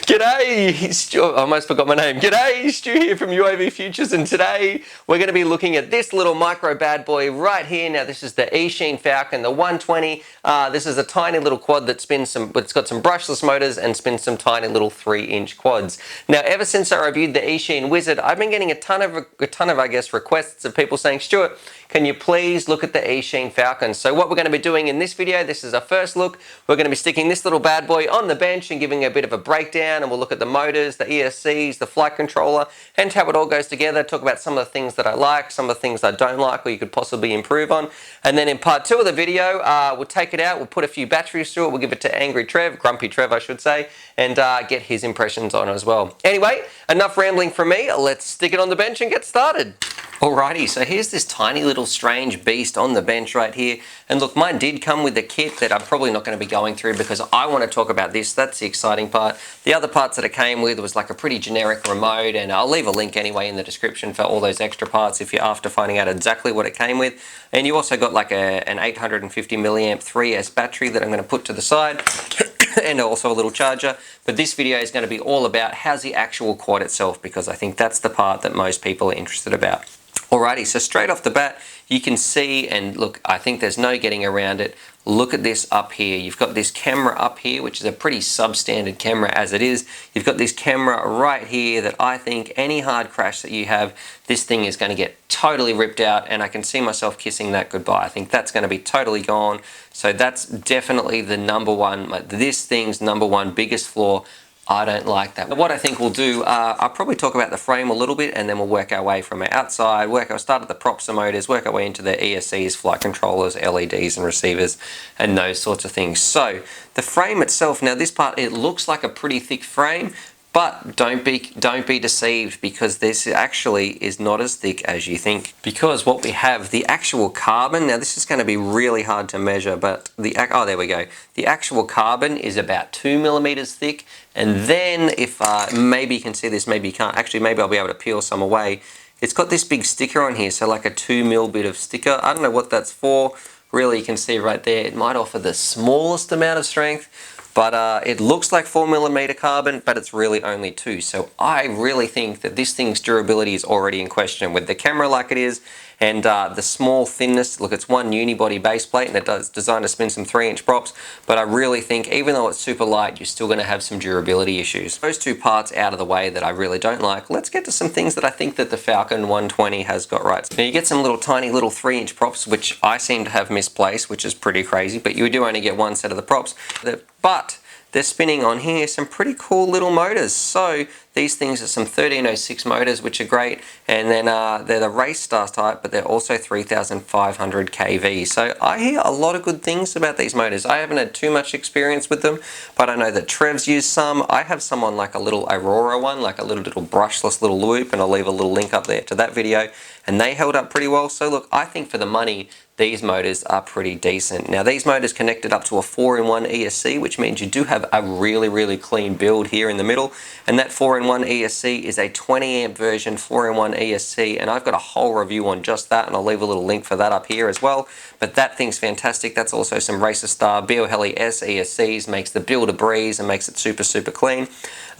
G'day, Stu. I almost forgot my name. G'day, Stu here from UAVfutures, and today we're going to be looking at this little micro bad boy right here. Now this is the Eachine FALCON, the 120. This is a tiny little quad that spins it's got some brushless motors and spins some tiny little 3-inch quads. Now ever since I reviewed the Eachine Wizard, I've been getting a ton of I guess requests of people saying, Stuart, can you please look at the Eachine FALCON? So what we're going to be doing in this video, this is our first look. We're going to be sticking this little bad boy on the bench and giving a bit of a breakdown, and we'll look at the motors, the ESCs, the flight controller, and how it all goes together. Talk about some of the things that I like, some of the things I don't like, or you could possibly improve on. And then in part 2 of the video, we'll take it out, we'll put a few batteries through it, we'll give it to Grumpy Trev I should say, and get his impressions on it as well. Anyway, enough rambling from me, let's stick it on the bench and get started. Alrighty, so here's this tiny little strange beast on the bench right here. And look, mine did come with a kit that I'm probably not going to be going through because I want to talk about this. That's the exciting part. The other parts that it came with was like a pretty generic remote, and I'll leave a link anyway in the description for all those extra parts if you're after finding out exactly what it came with. And you also got like an 850 milliamp 3S battery that I'm going to put to the side. And also a little charger, but this video is going to be all about how's the actual quad itself, because I think that's the part that most people are interested about. Alrighty, so straight off the bat, you can see, and look, I think there's no getting around it. Look at this up here. You've got this camera up here, which is a pretty substandard camera as it is. You've got this camera right here that I think any hard crash that you have, this thing is going to get totally ripped out, and I can see myself kissing that goodbye. I think that's going to be totally gone. So that's definitely the number one, like this thing's number one biggest flaw. I don't like that. What I think we'll do, I'll probably talk about the frame a little bit, and then we'll work our way from outside, start at the props and motors, work our way into the ESCs, flight controllers, LEDs and receivers, and those sorts of things. So the frame itself, now this part, it looks like a pretty thick frame, but don't be deceived, because this actually is not as thick as you think. Because what we have, the actual carbon, now this is going to be really hard to measure, but oh, there we go. The actual carbon is about 2 millimeters thick, and then if maybe you can see this, maybe you can't. Actually, maybe I'll be able to peel some away. It's got this big sticker on here, so like a 2 mil bit of sticker. I don't know what that's for. Really, you can see right there, it might offer the smallest amount of strength. But it looks like 4 millimeter carbon, but it's really only 2. So I really think that this thing's durability is already in question with the camera like it is, and the small thinness. Look, it's one unibody base plate, and it's designed to spin some 3-inch props. But I really think, even though it's super light, you're still going to have some durability issues. Those two parts out of the way that I really don't like. Let's get to some things that I think that the Falcon 120 has got right. Now you get some tiny little 3-inch props, which I seem to have misplaced, which is pretty crazy. But you do only get one set of the props. But they're spinning on here some pretty cool little motors. So these things are some 1306 motors, which are great, and then they're the race star type, but they're also 3500 kV. So I hear a lot of good things about these motors. I haven't had too much experience with them, but I know that Trev's used some. I have some on like a little Aurora one, like a little brushless little loop, and I'll leave a little link up there to that video, and they held up pretty well. So look, I think for the money, these motors are pretty decent. Now these motors connected up to a 4-in-1 ESC, which means you do have a really clean build here in the middle, and that 4-in-1 ESC is a 20 amp version 4-in-1 ESC, and I've got a whole review on just that, and I'll leave a little link for that up here as well. But that thing's fantastic. That's also some Racer Star BioHeli S ESCs, makes the build a breeze and makes it super clean.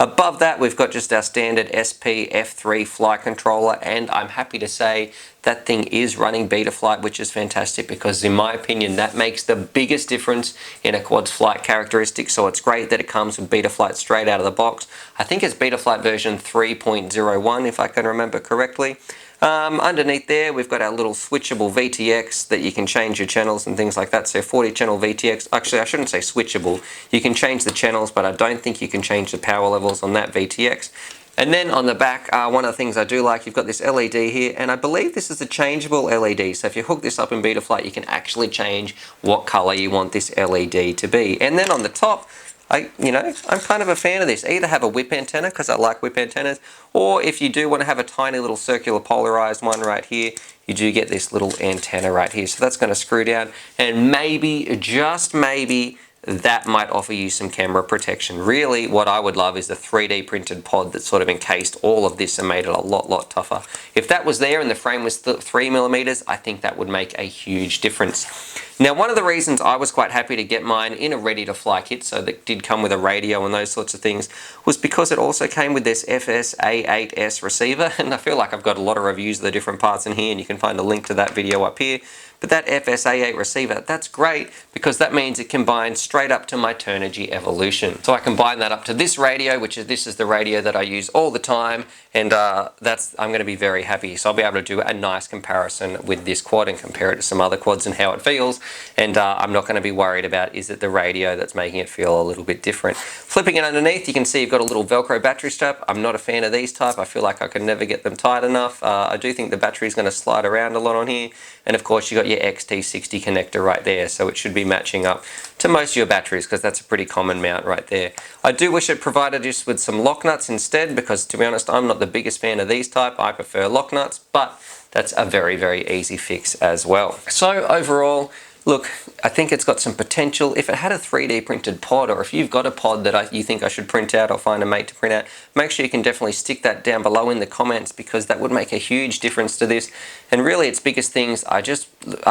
Above that, we've got just our standard SP F3 flight controller, and I'm happy to say that thing is running Betaflight, which is fantastic, because in my opinion that makes the biggest difference in a quad's flight characteristics. So it's great that it comes with Betaflight straight out of the box. I think it's Betaflight version 3.01 if I can remember correctly. Underneath there we've got our little switchable VTX that you can change your channels and things like that. So 40 channel VTX, actually I shouldn't say switchable, you can change the channels, but I don't think you can change the power levels on that VTX. And then on the back, one of the things I do like, you've got this LED here, and I believe this is a changeable LED. So if you hook this up in Betaflight, you can actually change what color you want this LED to be. And then on the top, I'm kind of a fan of this. Either have a whip antenna, because I like whip antennas, or if you do want to have a tiny little circular polarized one right here, you do get this little antenna right here. So that's going to screw down, and maybe, just maybe, that might offer you some camera protection. Really, what I would love is the 3D printed pod that sort of encased all of this and made it a lot tougher. If that was there and the frame was 3mm, I think that would make a huge difference. Now, one of the reasons I was quite happy to get mine in a ready-to-fly kit, so that did come with a radio and those sorts of things, was because it also came with this FS-A8S receiver, and I feel like I've got a lot of reviews of the different parts in here, and you can find a link to that video up here. But that FS-A8 receiver, that's great because that means it combines straight up to my Turnigy Evolution. So I combine that up to this radio, this is the radio that I use all the time, and I'm going to be very happy. So I'll be able to do a nice comparison with this quad and compare it to some other quads and how it feels, and I'm not going to be worried about is it the radio that's making it feel a little bit different. Flipping it underneath, you can see you've got a little Velcro battery strap. I'm not a fan of these type. I feel like I can never get them tight enough. I do think the battery is going to slide around a lot on here, and of course you've got your XT60 connector right there, so it should be matching up to most of your batteries because that's a pretty common mount right there. I do wish it provided us with some lock nuts instead because, to be honest, I'm not the biggest fan of these type. I prefer lock nuts, but that's a very easy fix as well. So overall, look, I think it's got some potential. If it had a 3D printed pod, or if you've got a pod that you think I should print out or find a mate to print out, make sure you can definitely stick that down below in the comments because that would make a huge difference to this. And really its biggest things, I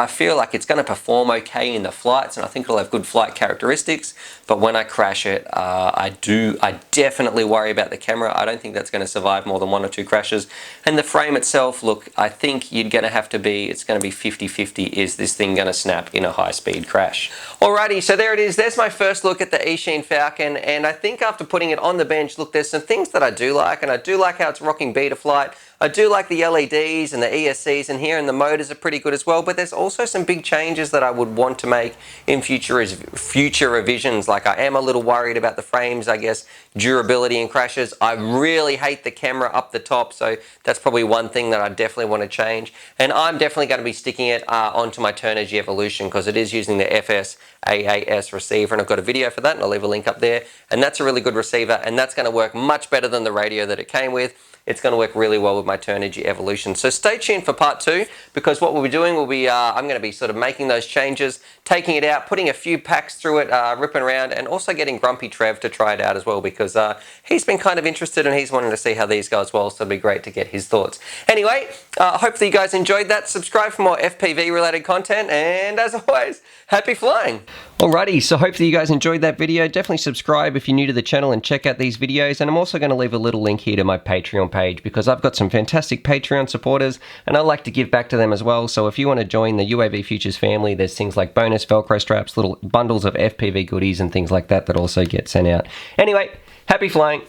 feel like it's going to perform okay in the flights, and I think it'll have good flight characteristics, but when I crash it, I definitely worry about the camera. I don't think that's going to survive more than 1 or 2 crashes. And the frame itself, look, I think it's going to be 50-50. Is this thing going to snap in a high-speed crash? Alrighty, so there it is. There's my first look at the Eachine FALCON, and I think after putting it on the bench, look, there's some things that I do like, and I do like how it's rocking Betaflight. I do like the LEDs and the ESCs in here, and the motors are pretty good as well, but there's also some big changes that I would want to make in future revisions. Like, I am a little worried about the frames, I guess, durability and crashes. I really hate the camera up the top, so that's probably one thing that I definitely want to change. And I'm definitely going to be sticking it onto my Turnigy Evolution because it is using the FS-A8S receiver, and I've got a video for that, and I'll leave a link up there. And that's a really good receiver, and that's going to work much better than the radio that it came with. It's going to work really well with my Turnigy Evolution. So stay tuned for part 2 because what we'll be doing will be, I'm going to be sort of making those changes, taking it out, putting a few packs through it, ripping around, and also getting Grumpy Trev to try it out as well because he's been kind of interested and he's wanting to see how these go as well, so it'll be great to get his thoughts. Anyway, hopefully you guys enjoyed that. Subscribe for more FPV related content, and as always, happy flying! Alrighty, so hopefully you guys enjoyed that video. Definitely subscribe if you're new to the channel and check out these videos, and I'm also going to leave a little link here to my Patreon page because I've got some fantastic Patreon supporters and I like to give back to them as well. So if you want to join the UAVfutures family, there's things like bonus Velcro straps, little bundles of FPV goodies and things like that that also get sent out. Anyway, happy flying!